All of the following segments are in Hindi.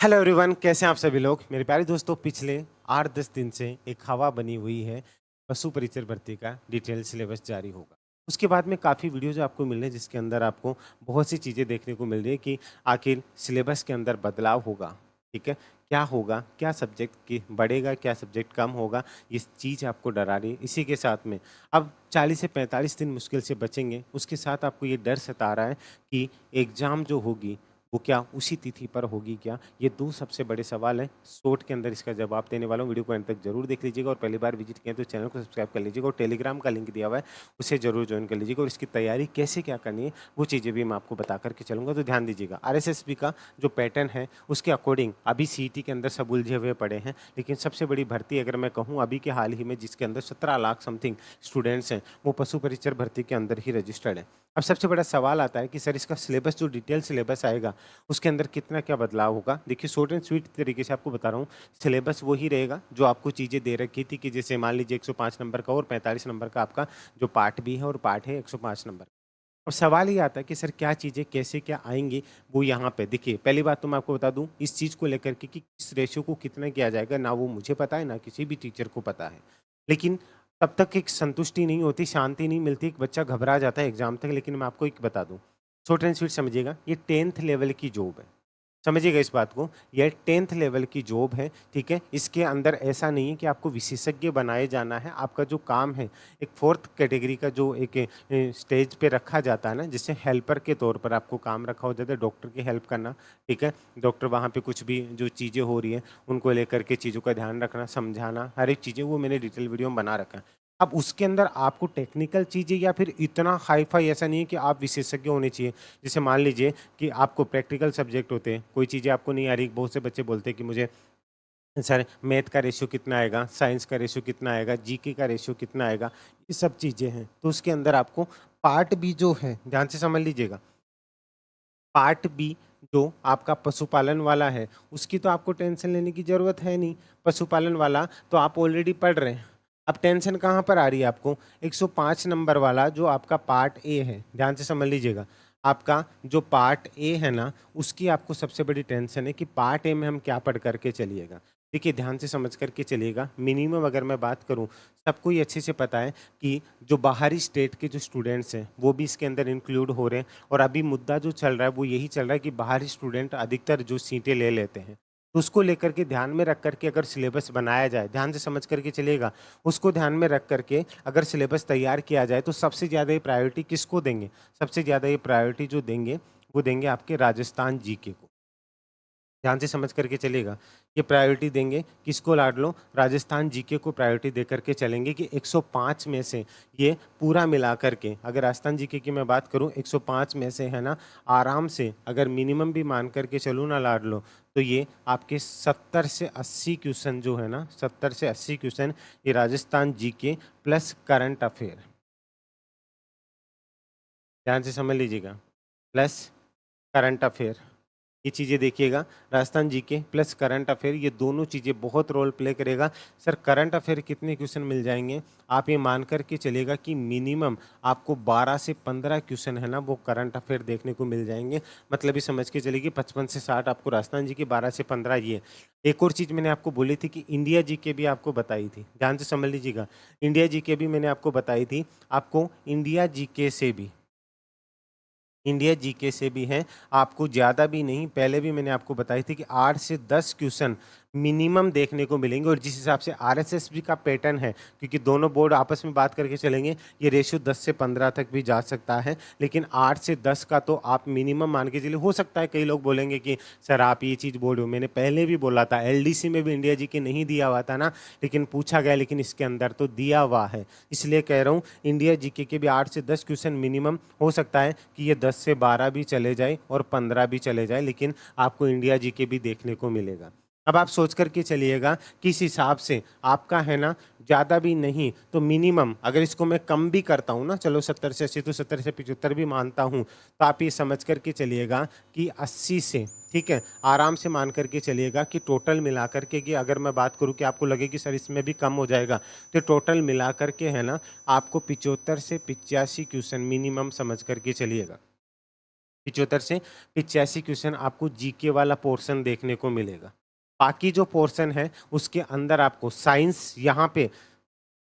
हेलो एवरीवन, कैसे हैं आप सभी लोग। मेरे प्यारे दोस्तों, पिछले 8-10 दिन से एक हवा बनी हुई है। पशु परिचर भर्ती का डिटेल सिलेबस जारी होगा। उसके बाद में काफ़ी वीडियोज़ आपको मिल रहे हैं जिसके अंदर आपको बहुत सी चीज़ें देखने को मिल रही है कि आखिर सिलेबस के अंदर बदलाव होगा, ठीक है? क्या होगा, क्या सब्जेक्ट की बढ़ेगा, क्या सब्जेक्ट कम होगा, ये चीज़ आपको डरा रही है। इसी के साथ में अब 40 से 45 दिन मुश्किल से बचेंगे, उसके साथ आपको ये डर सता रहा है कि एग्ज़ाम जो होगी वो क्या उसी तिथि पर होगी क्या? ये 2 सबसे बड़े सवाल हैं। शॉर्ट के अंदर इसका जवाब देने वाला हूँ। वीडियो को एंड तक ज़रूर देख लीजिएगा और पहली बार विज़िट किया तो चैनल को सब्सक्राइब कर लीजिएगा और टेलीग्राम का लिंक दिया हुआ है, उसे ज़रूर जॉइन कर लीजिएगा और इसकी तैयारी कैसे क्या करनी है, वो चीज़ें भी मैं आपको बता कर के चलूँगा, तो ध्यान दीजिएगा। आरएसएसबी का जो पैटर्न है, उसके अकॉर्डिंग अभी सीईटी के अंदर सब उलझे हुए पड़े हैं, लेकिन सबसे बड़ी भर्ती अगर मैं कहूँ अभी के हाल ही में जिसके अंदर 17 लाख समथिंग स्टूडेंट्स हैं, वो पशु परिचर भर्ती के अंदर ही रजिस्टर्ड है। अब सबसे बड़ा सवाल आता है कि सर इसका सिलेबस जो डिटेल सिलेबस आएगा उसके अंदर कितना क्या बदलाव होगा? देखिए शॉर्ट एंड स्वीट तरीके से आपको बता रहा हूँ, सिलेबस वही रहेगा जो आपको चीज़ें दे रखी थी कि जैसे मान लीजिए 105 नंबर का और 45 नंबर का आपका जो पार्ट बी है और पार्ट है 105 नंबर। अब सवाल ये आता है कि सर क्या चीज़ें कैसे क्या आएँगी वो यहाँ पे देखिए, पहली बात तो मैं आपको बता दूँ इस चीज़ को लेकर के कि किस रेशियो को कितना किया जाएगा, ना वो मुझे पता है, ना किसी भी टीचर को पता है। लेकिन तब तक एक संतुष्टि नहीं होती, शांति नहीं मिलती, एक बच्चा घबरा जाता है एग्ज़ाम तक। लेकिन मैं आपको एक बता दूँ, शॉर्ट एंड स्वीट समझिएगा, ये 10th लेवल की जॉब है। समझिएगा इस बात को, यह 10th लेवल की जॉब है, ठीक है? इसके अंदर ऐसा नहीं है कि आपको विशेषज्ञ बनाए जाना है, आपका जो काम है, एक 4th कैटेगरी का जो एक स्टेज पे रखा जाता है ना, जिससे हेल्पर के तौर पर आपको काम रखा हो जाता है, डॉक्टर की हेल्प करना, ठीक है? डॉक्टर वहाँ पे कुछ भी जो चीज़ें हो रही हैं, उनको लेकर के चीज़ों का ध्यान रखना, समझाना, हर एक चीज़ें वो मैंने डिटेल वीडियो में बना रखा है। अब उसके अंदर आपको टेक्निकल चीज़ें या फिर इतना हाई-फाई ऐसा नहीं है कि आप विशेषज्ञ होने चाहिए। जैसे मान लीजिए कि आपको प्रैक्टिकल सब्जेक्ट होते हैं, कोई चीज़ें आपको नहीं आ रही, बहुत से बच्चे बोलते हैं कि मुझे सर मैथ का रेशियो कितना आएगा, साइंस का रेशियो कितना आएगा, जीके का रेशियो कितना आएगा, ये सब चीज़ें हैं। तो उसके अंदर आपको पार्ट बी जो है, ध्यान से समझ लीजिएगा, पार्ट बी जो आपका पशुपालन वाला है, उसकी तो आपको टेंशन लेने की ज़रूरत है नहीं। पशुपालन वाला तो आप ऑलरेडी पढ़ रहे हैं। अब टेंशन कहाँ पर आ रही है आपको? 105 नंबर वाला जो आपका पार्ट ए है, ध्यान से समझ लीजिएगा। आपका जो पार्ट ए है ना, उसकी आपको सबसे बड़ी टेंशन है कि पार्ट ए में हम क्या पढ़ कर के चलिएगा। देखिए ध्यान से समझ कर के चलिएगा, मिनिमम अगर मैं बात करूँ, सबको ही अच्छे से पता है कि जो बाहरी स्टेट के जो स्टूडेंट्स हैं, वो भी इसके अंदर इंक्लूड हो रहे हैं। और अभी मुद्दा जो चल रहा है वो यही चल रहा है कि बाहरी स्टूडेंट अधिकतर जो सीटें ले लेते हैं, तो उसको लेकर के ध्यान में रख करके अगर सिलेबस बनाया जाए, ध्यान से समझ करके चलिएगा, उसको ध्यान में रख करके अगर सिलेबस तैयार किया जाए तो सबसे ज़्यादा ये प्रायोरिटी किसको देंगे? सबसे ज़्यादा ये प्रायोरिटी जो देंगे, वो देंगे आपके राजस्थान जीके को। ध्यान से समझ करके चलिएगा। ये प्रायोरिटी देंगे किसको लाड लो? राजस्थान जीके को प्रायोरिटी दे करके चलेंगे कि 105 में से ये पूरा मिला करके, अगर राजस्थान जीके की मैं बात करूँ 105 में से है ना, आराम से अगर मिनिमम भी मान करके चलूँ ना लाड लो, तो ये आपके 70 से 80 क्वेश्चन जो है ना, 70 से 80 क्वेश्चन ये Rajasthan GK plus current affair, ध्यान से समझ लीजिएगा, प्लस करंट अफेयर। ये चीज़ें देखिएगा, Rajasthan GK plus current affair, ये दोनों चीज़ें बहुत रोल प्ले करेगा। सर करंट अफेयर कितने क्वेश्चन मिल जाएँगे? आप ये मान कर के चलिएगा कि मिनिमम आपको 12 से 15 क्वेश्चन है ना, वो करंट अफेयर देखने को मिल जाएँगे। मतलब ये समझ के चलिए कि 55 से 60 आपको राजस्थान जीके, 12 से 15 ये। एक और चीज़ मैंने आपको बोली थी कि इंडिया जीके भी आपको बताई थी, ध्यान से समझ लीजिएगा। इंडिया जीके भी मैंने आपको बताई थी, आपको इंडिया जीके से भी, इंडिया जीके से भी हैं, आपको ज़्यादा भी नहीं, पहले भी मैंने आपको बताई थी कि 8 से 10 क्वेश्चन मिनिमम देखने को मिलेंगे। और जिस हिसाब से आरएसएसबी का पैटर्न है, क्योंकि दोनों बोर्ड आपस में बात करके चलेंगे, ये रेशियो 10 से 15 तक भी जा सकता है, लेकिन 8 से 10 का तो आप मिनिमम मान के चलिए। हो सकता है कई लोग बोलेंगे कि सर आप ये चीज़ बोल रहे हो, मैंने पहले भी बोला था, एलडीसी में भी इंडिया जीके नहीं दिया हुआ था ना, लेकिन पूछा गया, लेकिन इसके अंदर तो दिया हुआ है। इसलिए कह रहा हूँ इंडिया जीके के भी 8 से 10 क्वेश्चन मिनिमम हो सकता है कि ये 10 से 12 भी चले जाए और 15 भी चले जाए, लेकिन आपको इंडिया जीके भी देखने को मिलेगा। अब आप सोच कर के चलिएगा किस हिसाब से आपका है ना, ज़्यादा भी नहीं तो मिनिमम अगर इसको मैं कम भी करता हूँ ना, चलो 70 से 80 तो 70 से 75 भी मानता हूँ, तो आप ये समझ कर के चलिएगा कि 80 से, ठीक है, आराम से मान करके चलिएगा कि टोटल मिला कर के, कि अगर मैं बात करूँ कि आपको लगे कि सर इसमें भी कम हो जाएगा, तो टोटल मिला कर के है ना, आपको 75 से 85 क्वेश्चन मिनिमम समझ कर के चलिएगा। 75 से 85 क्वेश्चन आपको जीके वाला पोर्शन देखने को मिलेगा। बाकी जो पोर्शन है उसके अंदर आपको साइंस यहाँ पे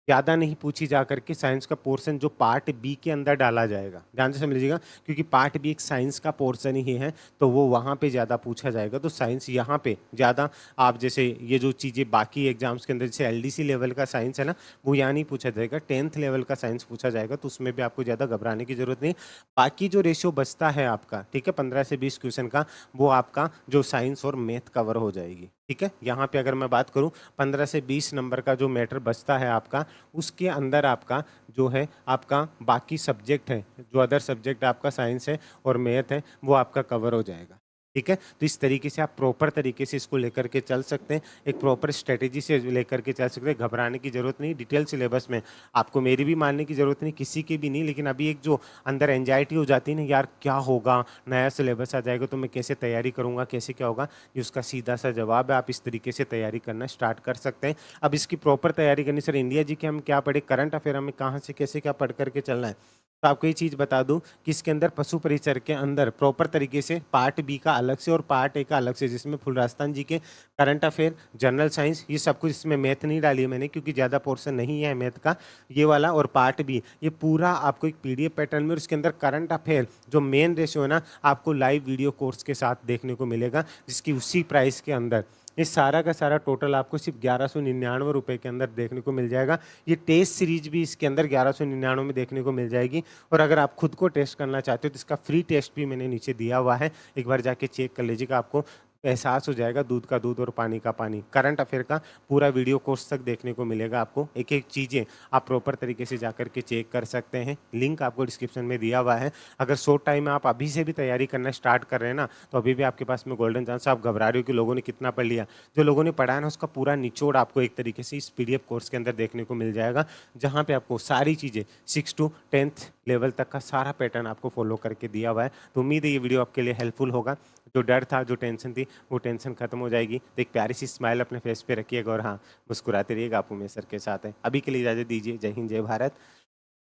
ज़्यादा नहीं पूछी जा करके साइंस का पोर्शन जो पार्ट बी के अंदर डाला जाएगा, ध्यान से समझ लीजिएगा, क्योंकि पार्ट बी एक साइंस का पोर्शन ही है, तो वो वहाँ पे ज़्यादा पूछा जाएगा। तो साइंस यहाँ पे ज़्यादा, आप जैसे ये जो चीज़ें बाकी एग्जाम्स के अंदर जैसे एलडीसी लेवल का साइंस है ना, वो यहाँ नहीं पूछा जाएगा, 10th लेवल का साइंस पूछा जाएगा, तो उसमें भी आपको ज़्यादा घबराने की जरूरत नहीं। बाकी जो रेशियो बचता है आपका, ठीक है, 15 से 20 क्वेश्चन का, वो आपका जो साइंस और मैथ कवर हो जाएगी। ठीक है, यहाँ पे अगर मैं बात करूँ 15 से 20 नंबर का जो मैटर बचता है आपका, उसके अंदर आपका जो है आपका बाकी सब्जेक्ट है, जो अदर सब्जेक्ट आपका साइंस है और मैथ है, वो आपका कवर हो जाएगा। ठीक है, तो इस तरीके से आप प्रॉपर तरीके से इसको लेकर के चल सकते हैं, एक प्रॉपर स्ट्रेटेजी से लेकर के चल सकते हैं। घबराने की जरूरत नहीं, डिटेल सिलेबस में आपको मेरी भी मानने की जरूरत नहीं, किसी की भी नहीं, लेकिन अभी एक जो अंदर एंजाइटी हो जाती है ना, यार क्या होगा, नया सिलेबस आ जाएगा तो मैं कैसे तैयारी करूंगा, कैसे क्या होगा, ये उसका सीधा सा जवाब है। आप इस तरीके से तैयारी करना स्टार्ट कर सकते हैं। अब इसकी प्रॉपर तैयारी करनी, सर इंडिया जी के हम क्या पढ़े, करंट अफेयर हमें कहाँ से कैसे क्या पढ़ करके चलना है, तो आपको ये चीज़ बता दूं कि इसके अंदर पशु परिचर के अंदर प्रॉपर तरीके से पार्ट बी का अलग से और पार्ट ए का अलग से, जिसमें फुल राजस्थान जी के, करंट अफेयर, जनरल साइंस, ये सब कुछ, इसमें मैथ नहीं डाली है मैंने क्योंकि ज़्यादा पोर्शन नहीं है मैथ का, ये वाला और पार्ट बी, ये पूरा आपको एक पीडीएफ पैटर्न में, और इसके अंदर करंट अफेयर जो मेन रेशियो है ना, आपको लाइव वीडियो कोर्स के साथ देखने को मिलेगा, जिसकी उसी प्राइस के अंदर ये सारा का सारा टोटल आपको सिर्फ 1199 रुपये के अंदर देखने को मिल जाएगा। ये टेस्ट सीरीज भी इसके अंदर 1199 में देखने को मिल जाएगी। और अगर आप खुद को टेस्ट करना चाहते हो तो इसका फ्री टेस्ट भी मैंने नीचे दिया हुआ है, एक बार जाके चेक कर लीजिएगा, आपको एहसास हो जाएगा दूध का दूध और पानी का पानी। करंट अफेयर का पूरा वीडियो कोर्स तक देखने को मिलेगा आपको, एक एक चीज़ें आप प्रॉपर तरीके से जाकर के चेक कर सकते हैं। लिंक आपको डिस्क्रिप्शन में दिया हुआ है। अगर शॉर्ट टाइम में आप अभी से भी तैयारी करना स्टार्ट कर रहे हैं ना, तो अभी भी आपके पास में गोल्डन चांस। आप घबरा रहे हो कि लोगों ने कितना पढ़ लिया, जो लोगों ने पढ़ा है ना उसका पूरा निचोड़ आपको एक तरीके से इस पीडीएफ कोर्स के अंदर देखने को मिल जाएगा, जहाँ पे आपको सारी चीज़ें 6 to 10th लेवल तक का सारा पैटर्न आपको फॉलो करके दिया हुआ है। तो उम्मीद है ये वीडियो आपके लिए हेल्पफुल होगा। जो डर था, जो टेंशन थी, वो टेंशन खत्म हो जाएगी। तो एक प्यारी सी स्माइल अपने फेस पे रखिएगा और हाँ, मुस्कुराते रहिएगा, आप उमेश सर के साथ हैं। अभी के लिए इजाज़त दीजिए। जय हिंद, जय भारत,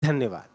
धन्यवाद।